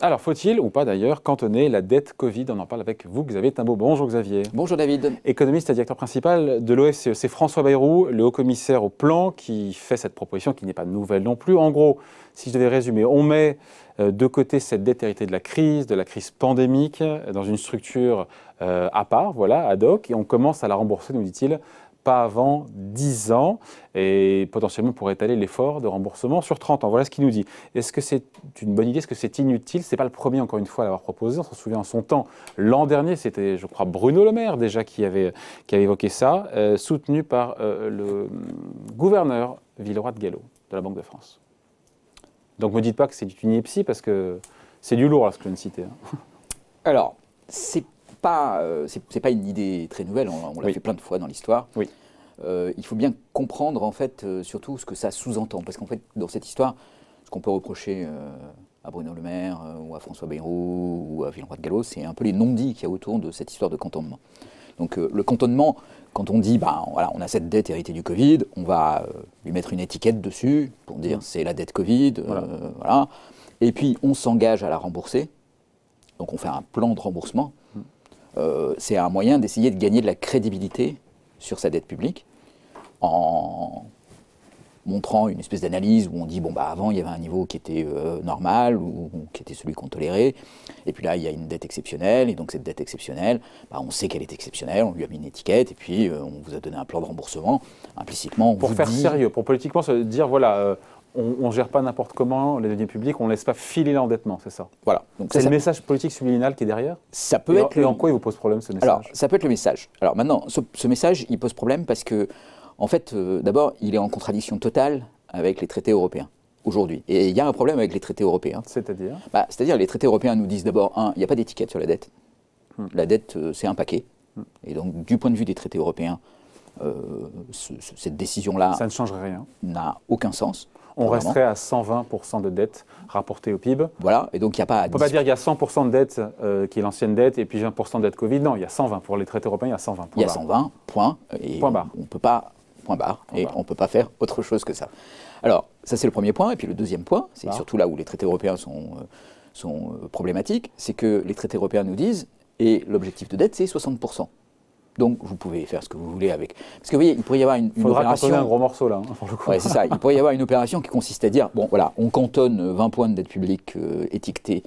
Alors, faut-il ou pas d'ailleurs cantonner la dette Covid? On en parle avec vous, Xavier Timbaud. Bonjour Xavier. Bonjour David. Économiste et directeur principal de l'OFCE. C'est François Bayrou, le haut-commissaire au plan, qui fait cette proposition qui n'est pas nouvelle non plus. En gros, si je devais résumer, on met de côté cette dette héritée de la crise pandémique, dans une structure à part, voilà, ad hoc, et on commence à la rembourser, nous dit-il, pas avant 10 ans, et potentiellement pour étaler l'effort de remboursement sur 30 ans. Voilà ce qu'il nous dit. Est-ce que c'est une bonne idée? Est-ce que c'est inutile? Ce n'est pas le premier, encore une fois, à l'avoir proposé. On se souvient en son temps. L'an dernier, c'était, je crois, Bruno Le Maire, déjà, qui avait évoqué ça, soutenu par le gouverneur Villeroy de Galhau, de la Banque de France. Donc, ne me dites pas que c'est une ineptie, parce que c'est du lourd, là, ce que je viens de citer. Alors, c'est pas une idée très nouvelle, on l'a fait plein de fois dans l'histoire. Oui. Il faut bien comprendre, en fait, surtout ce que ça sous-entend. Parce qu'en fait, dans cette histoire, ce qu'on peut reprocher à Bruno Le Maire, ou à François Bayrou, ou à Villeroy de Galhau, c'est un peu les non-dits qu'il y a autour de cette histoire de cantonnement. Donc, le cantonnement, quand on dit, voilà, on a cette dette héritée du Covid, on va lui mettre une étiquette dessus pour dire c'est la dette Covid, voilà. Et puis, on s'engage à la rembourser. Donc, on fait un plan de remboursement. C'est un moyen d'essayer de gagner de la crédibilité sur sa dette publique en montrant une espèce d'analyse où on dit, bon, bah, avant, il y avait un niveau qui était normal ou qui était celui qu'on tolérait. Et puis là, il y a une dette exceptionnelle. Et donc, cette dette exceptionnelle, bah, on sait qu'elle est exceptionnelle. On lui a mis une étiquette. Et puis, on vous a donné un plan de remboursement. Implicitement, on pour vous faire dit... sérieux, pour politiquement se dire, voilà... on ne gère pas n'importe comment les deniers publics, on ne laisse pas filer l'endettement, c'est ça? Voilà. C'est le message politique subliminal qui est derrière? Ça peut être et en quoi il vous pose problème, ce message? Alors, ça peut être le message. Alors maintenant, ce message, il pose problème parce que, en fait, d'abord, il est en contradiction totale avec les traités européens, aujourd'hui. Et il y a un problème avec les traités européens. C'est-à-dire? C'est-à-dire, les traités européens nous disent d'abord, il n'y a pas d'étiquette sur la dette. La dette, c'est un paquet. Et donc, du point de vue des traités européens, cette décision-là... Ça ne changerait rien. N'a aucun sens. On resterait à 120% de dette rapportée au PIB. Voilà, et donc il n'y a pas à... On ne peut pas dire qu'il y a 100% de dette qui est l'ancienne dette et puis 20% de dette Covid. Non, il y a 120. Pour les traités européens, il y a 120. Il y a 120, point. Et point barre. On peut pas... Point barre. Et on ne peut pas faire autre chose que ça. Alors, ça c'est le premier point. Et puis le deuxième point, c'est surtout là où les traités européens sont problématiques, c'est que les traités européens nous disent, et l'objectif de dette, c'est 60%. Donc, vous pouvez faire ce que vous voulez avec... Parce que vous voyez, il pourrait y avoir une opération... cantonner un gros morceau, là, pour le coup. Ouais, c'est ça. Il pourrait y avoir une opération qui consiste à dire, bon, voilà, on cantonne 20 points de dette publique étiquetés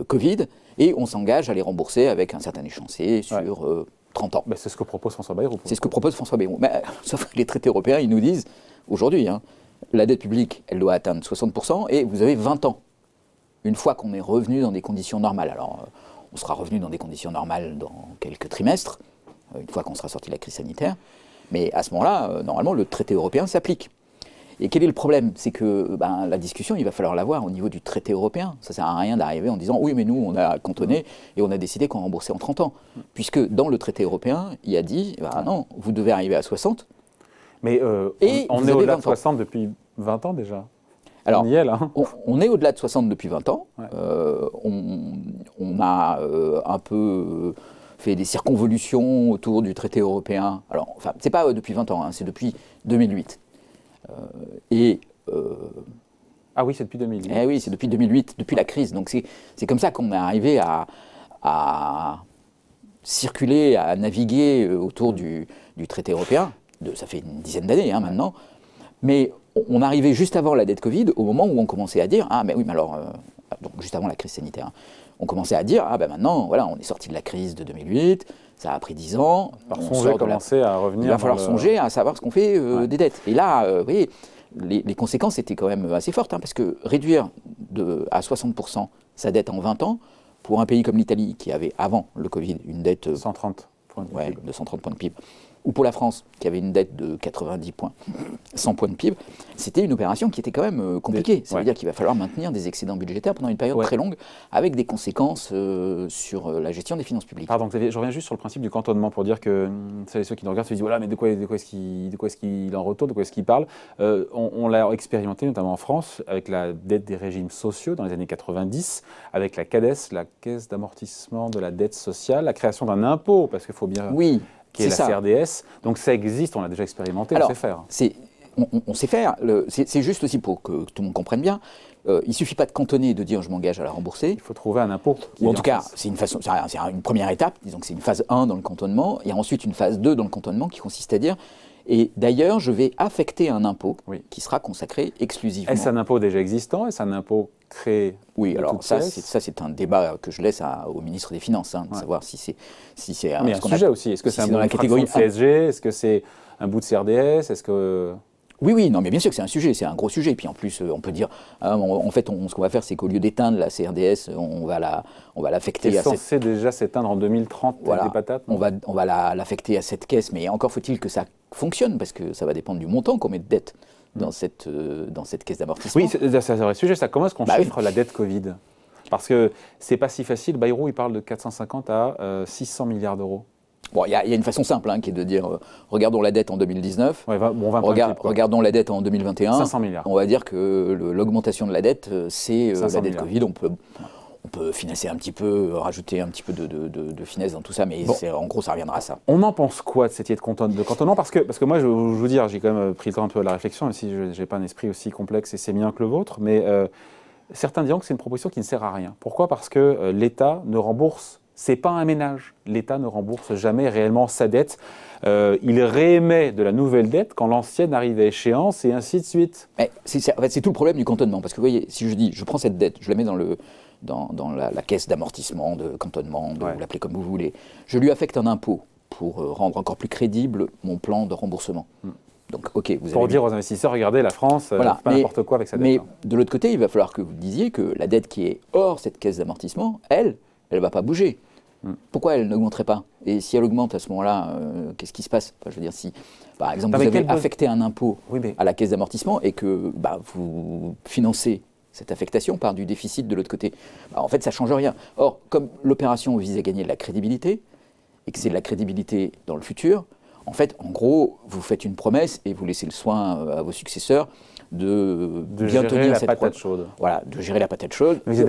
Covid, et on s'engage à les rembourser avec un certain échéancier sur 30 ans. C'est ce que propose François Bayrou. C'est ce que propose François Bayrou. Mais, sauf que les traités européens, ils nous disent, aujourd'hui, la dette publique, elle doit atteindre 60%, et vous avez 20 ans. Une fois qu'on est revenu dans des conditions normales. Alors, on sera revenu dans des conditions normales dans quelques trimestres, une fois qu'on sera sorti de la crise sanitaire. Mais à ce moment-là, normalement, le traité européen s'applique. Et quel est le problème? C'est que la discussion, il va falloir l'avoir au niveau du traité européen. Ça ne sert à rien d'arriver en disant « oui, mais nous, on a cantonné et on a décidé qu'on remboursait en 30 ans ». Puisque dans le traité européen, il a dit « non, vous devez arriver à 60 ». Mais on est au-delà de 60 depuis 20 ans déjà. Alors, on y est là. On est au-delà de 60 depuis 20 ans. Ouais. On a un peu... fait des circonvolutions autour du traité européen. Alors, enfin, c'est pas depuis 20 ans, c'est depuis 2008. Ah oui, c'est depuis 2008. Eh oui, c'est depuis 2008, depuis la crise. Donc c'est comme ça qu'on est arrivé à circuler, à naviguer autour du traité européen. Ça fait une dizaine d'années maintenant. Mais on arrivait juste avant la dette Covid, au moment où on commençait à dire « Ah, mais oui, mais alors... donc juste avant la crise sanitaire. On commençait à dire, maintenant, voilà, on est sorti de la crise de 2008, ça a pris 10 ans. Il va falloir songer à savoir ce qu'on fait des dettes. Et là, vous voyez, les conséquences étaient quand même assez fortes, parce que réduire à 60% sa dette en 20 ans, pour un pays comme l'Italie, qui avait avant le Covid une dette... 130 points de PIB. De 130 points de PIB. Ou pour la France, qui avait une dette de 90 points, 100 points de PIB, c'était une opération qui était quand même compliquée. Ça veut dire qu'il va falloir maintenir des excédents budgétaires pendant une période très longue, avec des conséquences sur la gestion des finances publiques. Pardon, Xavier, je reviens juste sur le principe du cantonnement pour dire que ceux qui nous regardent se disent voilà, mais de quoi est-ce qu'il en retourne, de quoi est-ce qu'il parle? On l'a expérimenté notamment en France avec la dette des régimes sociaux dans les années 90, avec la CADES, la Caisse d'amortissement de la dette sociale, la création d'un impôt, parce qu'il faut bien... Oui. Qui est la CRDS. Donc ça existe, on l'a déjà expérimenté, on sait faire. on sait faire. C'est juste aussi pour que tout le monde comprenne bien. Il ne suffit pas de cantonner et de dire je m'engage à la rembourser. Il faut trouver un impôt. Ou en tout cas, c'est une première étape. Disons que c'est une phase 1 dans le cantonnement. Il y a ensuite une phase 2 dans le cantonnement qui consiste à dire et d'ailleurs, je vais affecter un impôt qui sera consacré exclusivement. Est-ce un impôt déjà existant? Est-ce un impôt créé? Oui, alors ça, c'est un débat que je laisse au ministre des Finances, de savoir si c'est mais un sujet aussi. Est-ce que c'est un catégorie de CSG? Est-ce que c'est un bout de CRDS? Est-ce que... Oui, non, mais bien sûr que c'est un sujet, c'est un gros sujet. Et puis en plus, on peut dire, en fait, ce qu'on va faire, c'est qu'au lieu d'éteindre la CRDS, on va l'affecter à cette... censé déjà s'éteindre en 2030, voilà, des patates. On va l'affecter à cette caisse, mais encore faut-il que ça fonctionne, parce que ça va dépendre du montant qu'on met de dette dans cette caisse d'amortissement. Oui, c'est un vrai sujet, ça. Comment est-ce qu'on chiffre la dette Covid? Parce que c'est pas si facile. Bayrou, il parle de 450 à 600 milliards d'euros. Bon, il y a une façon simple qui est de dire regardons la dette en 2019, regardons la dette en 2021. 500 milliards. On va dire que l'augmentation de la dette, c'est la dette Covid. On peut financer un petit peu, rajouter un petit peu de finesse dans tout ça, mais en gros, ça reviendra à ça. On en pense quoi de cette idée de cantonnement? Parce que moi, je vais vous dire, j'ai quand même pris le temps un peu de la réflexion, même si je n'ai pas un esprit aussi complexe et sémillant que le vôtre, mais certains diront que c'est une proposition qui ne sert à rien. Pourquoi? Parce que l'État ne rembourse. C'est pas un ménage. L'État ne rembourse jamais réellement sa dette. Il réémet de la nouvelle dette quand l'ancienne arrive à échéance et ainsi de suite. En fait, c'est tout le problème du cantonnement. Parce que vous voyez, si je dis, je prends cette dette, je la mets dans la caisse d'amortissement, de cantonnement, vous l'appelez comme vous voulez, je lui affecte un impôt pour rendre encore plus crédible mon plan de remboursement. Donc, pour dire aux investisseurs, regardez, la France, pas n'importe quoi avec sa dette. Mais de l'autre côté, il va falloir que vous disiez que la dette qui est hors cette caisse d'amortissement, elle ne va pas bouger. Pourquoi elle n'augmenterait pas? Et si elle augmente à ce moment-là, qu'est-ce qui se passe? Je veux dire, si par exemple vous avez affecté un impôt à la caisse d'amortissement et que vous financez cette affectation par du déficit de l'autre côté, en fait ça ne change rien. Or, comme l'opération vise à gagner de la crédibilité, et que c'est de la crédibilité dans le futur, en fait, en gros, vous faites une promesse et vous laissez le soin à vos successeurs de bien tenir cette patate chaude. Voilà, de gérer la patate chaude. Mais vous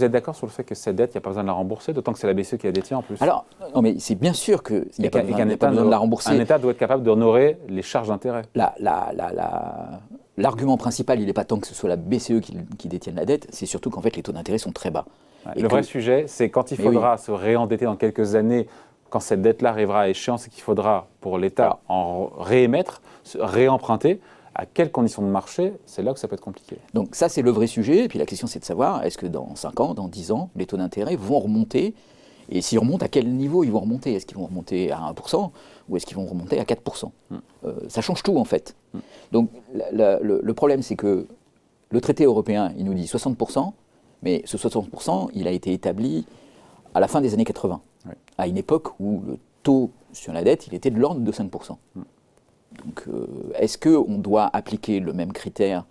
êtes d'accord sur le fait que cette dette, il n'y a pas besoin de la rembourser, d'autant que c'est la BCE qui la détient en plus? Alors, non, mais c'est bien sûr qu'il n'y a pas besoin de la rembourser. Un État doit être capable d'honorer les charges d'intérêt. L'argument principal, il n'est pas tant que ce soit la BCE qui détienne la dette, c'est surtout qu'en fait les taux d'intérêt sont très bas. Le vrai sujet, c'est quand il faudra se réendetter dans quelques années, quand cette dette-là arrivera à échéance et qu'il faudra pour l'État en réémettre, réemprunter, à quelles conditions de marché, c'est là que ça peut être compliqué. Donc ça, c'est le vrai sujet. Et puis la question, c'est de savoir, est-ce que dans 5 ans, dans 10 ans, les taux d'intérêt vont remonter? Et s'ils remontent, à quel niveau ils vont remonter? Est-ce qu'ils vont remonter à 1% ou est-ce qu'ils vont remonter à 4%? Ça change tout, en fait. Donc le problème, c'est que le traité européen, il nous dit 60%, mais ce 60%, il a été établi à la fin des années 80, à une époque où le taux sur la dette, il était de l'ordre de 5%. Donc, est-ce qu'on doit appliquer le même critère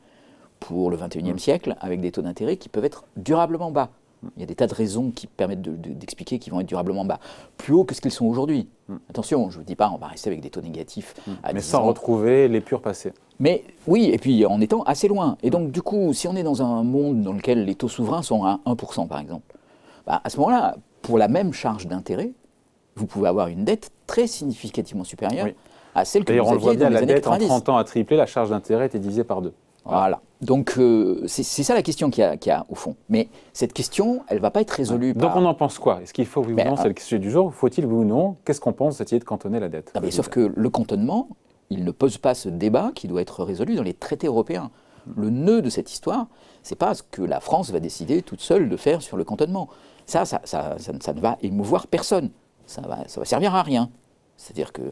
pour le XXIe siècle avec des taux d'intérêt qui peuvent être durablement bas? Il y a des tas de raisons qui permettent d'expliquer qu'ils vont être durablement bas, plus haut que ce qu'ils sont aujourd'hui. Attention, je ne vous dis pas on va rester avec des taux négatifs à 10 ans. Mais sans retrouver les purs passés. Mais oui, et puis en étant assez loin. Et donc du coup, si on est dans un monde dans lequel les taux souverains sont à 1% par exemple, à ce moment-là, pour la même charge d'intérêt, vous pouvez avoir une dette très significativement supérieure à celle que vous aviez dans les années 90. La dette en 30 ans a triplé, la charge d'intérêt était divisée par 2. Voilà. Donc c'est ça la question qu'il y a au fond. Mais cette question, elle ne va pas être résolue par... Donc on en pense quoi? Est-ce qu'il faut, oui ou non, c'est le sujet du jour, faut-il, oui ou non, qu'est-ce qu'on pense de cette idée de cantonner la dette? Sauf que le cantonnement, il ne pose pas ce débat qui doit être résolu dans les traités européens. Le nœud de cette histoire, c'est pas ce que la France va décider toute seule de faire sur le cantonnement. Ça ne va émouvoir personne. Ça va servir à rien. C'est-à-dire que,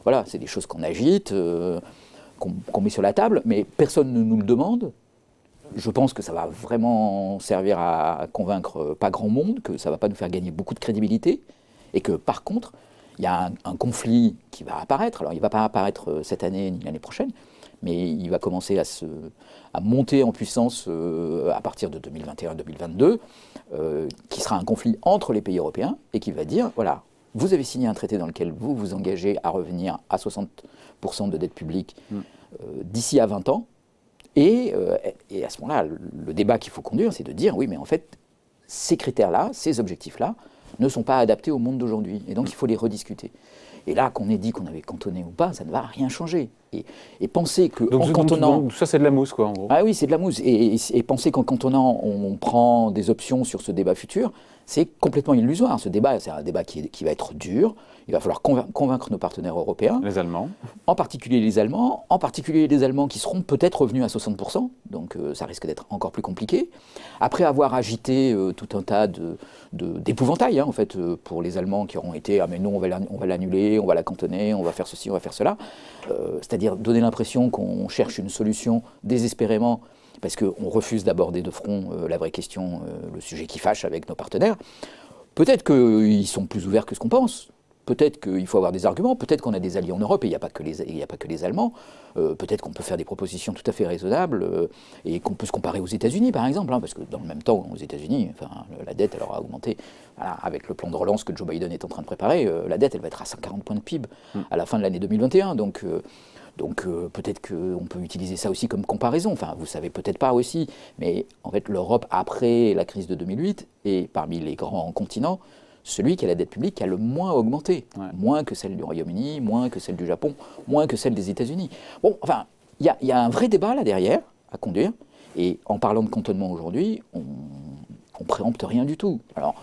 voilà, c'est des choses qu'on agite, qu'on met sur la table, mais personne ne nous le demande. Je pense que ça va vraiment servir à convaincre pas grand monde, que ça ne va pas nous faire gagner beaucoup de crédibilité, et que par contre, il y a un conflit qui va apparaître. Alors il ne va pas apparaître cette année ni l'année prochaine, mais il va commencer à monter en puissance à partir de 2021-2022, qui sera un conflit entre les pays européens, et qui va dire, voilà, vous avez signé un traité dans lequel vous vous engagez à revenir à 60% de dette publique d'ici à 20 ans. Et à ce moment-là, le débat qu'il faut conduire, c'est de dire, oui, mais en fait, ces critères-là, ces objectifs-là, ne sont pas adaptés au monde d'aujourd'hui. Et donc, il faut les rediscuter. Et là, qu'on ait dit qu'on avait cantonné ou pas, ça ne va rien changer. Et penser qu'en Donc, cantonnant... donc, ça, c'est de la mousse, quoi, en gros. Ah oui, c'est de la mousse. Et penser qu'en cantonnant, on prend des options sur ce débat futur, c'est complètement illusoire. Ce débat, c'est un débat qui va être dur. Il va falloir convaincre nos partenaires européens. Les Allemands. En particulier les Allemands qui seront peut-être revenus à 60%, donc ça risque d'être encore plus compliqué. Après avoir agité tout un tas d'épouvantails, en fait, pour les Allemands qui auront été « Ah mais nous, on va l'annuler, on va la cantonner, on va faire ceci, on va faire cela », c'est-à-dire donner l'impression qu'on cherche une solution désespérément, parce qu'on refuse d'aborder de front la vraie question, le sujet qui fâche avec nos partenaires. Peut-être qu'ils sont plus ouverts que ce qu'on pense. Peut-être qu'il faut avoir des arguments, peut-être qu'on a des alliés en Europe, et il n'y a pas que les Allemands, peut-être qu'on peut faire des propositions tout à fait raisonnables, et qu'on peut se comparer aux États-Unis, par exemple, parce que dans le même temps, aux États-Unis, la dette, elle aura augmenté. Voilà, avec le plan de relance que Joe Biden est en train de préparer, la dette, elle va être à 140 points de PIB à la fin de l'année 2021, donc peut-être qu'on peut utiliser ça aussi comme comparaison. Enfin, vous savez peut-être pas aussi, mais en fait, l'Europe, après la crise de 2008, est parmi les grands continents, celui qui a la dette publique qui a le moins augmenté. Ouais. Moins que celle du Royaume-Uni, moins que celle du Japon, moins que celle des États-Unis. Bon, enfin, il y a un vrai débat là derrière à conduire. Et en parlant de cantonnement aujourd'hui, on préempte rien du tout. Alors,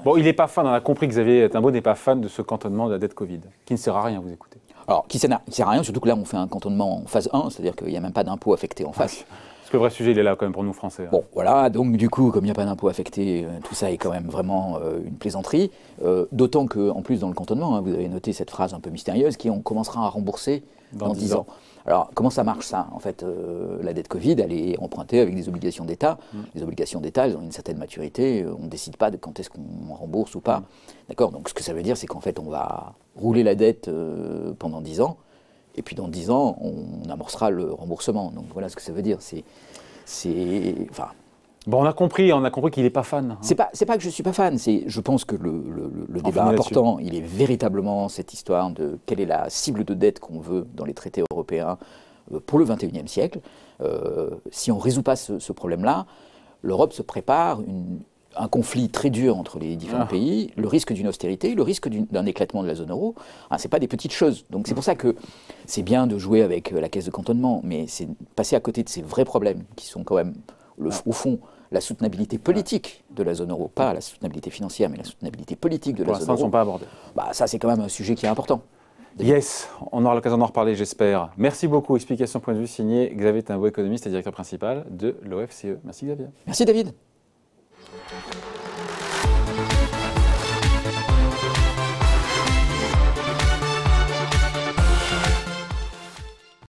bon, il n'est pas fan, on a compris que Xavier Timbaud n'est pas fan de ce cantonnement de la dette Covid, qui ne sert à rien, vous écoutez. Alors, qui ne sert à rien, surtout que là, on fait un cantonnement en phase 1, c'est-à-dire qu'il n'y a même pas d'impôt affecté en face. Parce que le vrai sujet, il est là quand même pour nous, Français. Bon, voilà, donc du coup, comme il n'y a pas d'impôt affecté, tout ça est quand même vraiment une plaisanterie. D'autant qu'en plus, dans le cantonnement, vous avez noté cette phrase un peu mystérieuse, on commencera à rembourser dans 10 ans. Alors, comment ça marche ça? En fait, la dette Covid, elle est empruntée avec des obligations d'État. Les obligations d'État, elles ont une certaine maturité. On ne décide pas de quand est-ce qu'on rembourse ou pas. D'accord? Donc, ce que ça veut dire, c'est qu'en fait, on va rouler la dette pendant 10 ans. Et puis, dans 10 ans, on amorcera le remboursement. Donc, voilà ce que ça veut dire. Enfin... Bon, on a compris qu'il n'est pas fan. Hein. C'est pas que je ne suis pas fan, je pense que le débat important, il est véritablement cette histoire de quelle est la cible de dette qu'on veut dans les traités européens pour le XXIe siècle. Si on ne résout pas ce problème-là, l'Europe se prépare un conflit très dur entre les différents pays, le risque d'une austérité, le risque d'un éclatement de la zone euro. Ce n'est pas des petites choses. Donc c'est pour ça que c'est bien de jouer avec la caisse de cantonnement, mais c'est passer à côté de ces vrais problèmes qui sont quand même, au fond, la soutenabilité politique de la zone euro, pas la soutenabilité financière, mais la soutenabilité politique de la zone euro. Pour l'instant, ils ne sont pas abordés. Ça, c'est quand même un sujet qui est important. Yes, on aura l'occasion d'en reparler, j'espère. Merci beaucoup. Explication point de vue signé Xavier Timbaud, économiste et directeur principal de l'OFCE. Merci Xavier. Merci David.